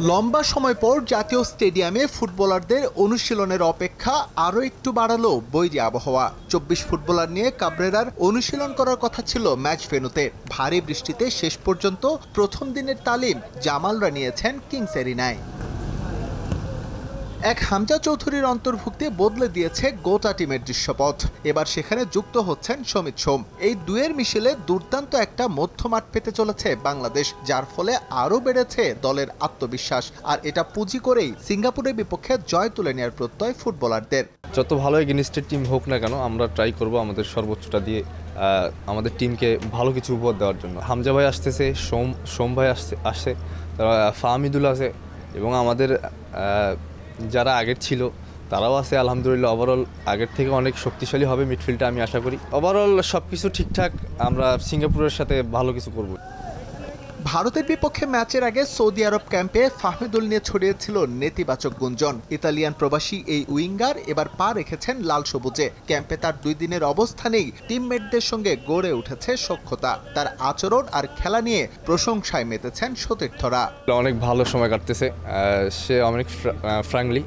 লম্বা সময় পর জাতীয় স্টেডিয়ামে ফুটবলারদের অনুশীলনের অপেক্ষা আরও একটু বাড়ালো বৈরী আবহাওয়া। 24 ফুটবলার নিয়ে কাবরেরার অনুশীলন করার কথা ছিল ম্যাচ ভেন্যুতে। ভারী বৃষ্টিতে শেষ পর্যন্ত প্রথম দিনের তালিম জামালরা নিয়েছেন কিংস এরিনায়। এক হামজা চৌধুরীর অন্তর্ভুক্তি বদলে দিয়েছে গোটা টিমের দৃশ্যপট। এবার সেখানে যুক্ত হচ্ছেন সমিত সোম। এই দুয়ের মিশেলে দুর্দান্ত একটা মধ্যমাঠ পেতে চলেছে বাংলাদেশ, যার ফলে আরও বেড়েছে দলের আত্মবিশ্বাস। আর এটা পুঁজি করেই সিঙ্গাপুরের বিপক্ষে জয় তুলে নেওয়ার প্রত্যয় ফুটবলারদের। যত ভালো এগেনিস্টের টিম হোক না কেন, আমরা ট্রাই করব আমাদের সর্বোচ্চটা দিয়ে আমাদের টিমকে ভালো কিছু উপহার দেওয়ার জন্য। হামজা ভাই আসতেছে, সোম ভাই আসছে, ফাহমিদুল আছে এবং আমাদের যারা আগের ছিল তারাও আছে। আলহামদুলিল্লাহ ওভারঅল আগের থেকে অনেক শক্তিশালী হবে মিডফিল্ডটা, আমি আশা করি। ওভারঅল সব কিছু ঠিকঠাক, আমরা সিঙ্গাপুরের সাথে ভালো কিছু করব। ভারতের বিপক্ষে ম্যাচের আগে সৌদি আরব ক্যাম্পে ফাহমিদুল নিয়ে ছড়িয়েছিল নেতিবাচক গুঞ্জন। ইতালিয়ান প্রবাসী এই উইঙ্গার এবার পা রেখেছেন লাল সবুজে। ক্যাম্পে তার 2 দিনের অবস্থানেই টিমমেটদের সঙ্গে গড়ে উঠেছে সখ্যতা। তার আচরণ আর খেলা নিয়ে প্রশংসায় মেতেছেন সতীর্থরা। অনেক ভালো সময় কাটতেছে, সে অনেক ফ্র্যাঙ্কলি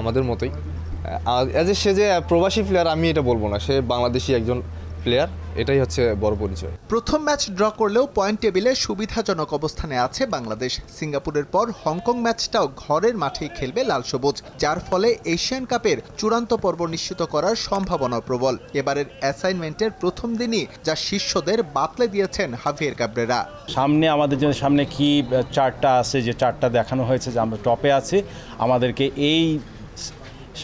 আমাদের মতোই। সে যে প্রবাসী প্লেয়ার আমি এটা বলবো না, সে বাংলাদেশি একজন প্লেয়ার, এটাই হচ্ছে বড় পরিচয়। প্রথম ম্যাচ ড্র করলেও পয়েন্ট টেবিলে সুবিধাজনক অবস্থানে আছে বাংলাদেশ। সিঙ্গাপুরের পর হংকং ম্যাচটাও ঘরের মাঠেই খেলবে লাল সবুজ, যার ফলে এশিয়ান কাপের চূড়ান্ত পর্ব নিশ্চিত করার সম্ভাবনা প্রবল। এবারের অ্যাসাইনমেন্টের প্রথম দিনই যা শিষ্যদের বাতলে দিয়েছেন হাভিয়ের কাবরেরা। সামনে আমাদের জন্য সামনে কি চারটা আছে, যে চারটা দেখানো হয়েছে যে আমরা টপে আছি। আমাদেরকে এই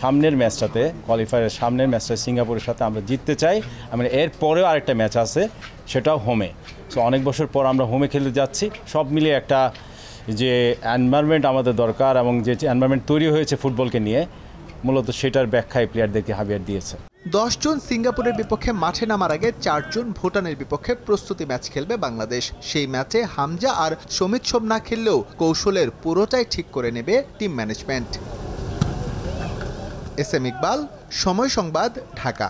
সামনের ম্যাচটাতে, কোয়ালিফায়ারের সামনের ম্যাচটা সিঙ্গাপুরের সাথে আমরা জিততে চাই। আমরা এর পরেও আরেকটা ম্যাচ আছে, সেটাও হোমে। সো অনেক বছর পর আমরা হোমে খেলতে যাচ্ছি। সব মিলিয়ে একটা যে এনভায়রনমেন্ট আমাদের দরকার এবং যে এনভায়রনমেন্ট তৈরি হয়েছে ফুটবলকে নিয়ে, মূলত সেটার ব্যাখ্যায় প্লেয়ারদেরকে হাভিয়ার দিয়েছে। 10 জুন সিঙ্গাপুরের বিপক্ষে মাঠে নামার আগে 4 জুন ভুটানের বিপক্ষে প্রস্তুতি ম্যাচ খেলবে বাংলাদেশ। সেই ম্যাচে হামজা আর সমিত সোম না খেললেও কৌশলের পুরোটাই ঠিক করে নেবে team management. S M Iqbal, Somoy Sangbad, Dhaka.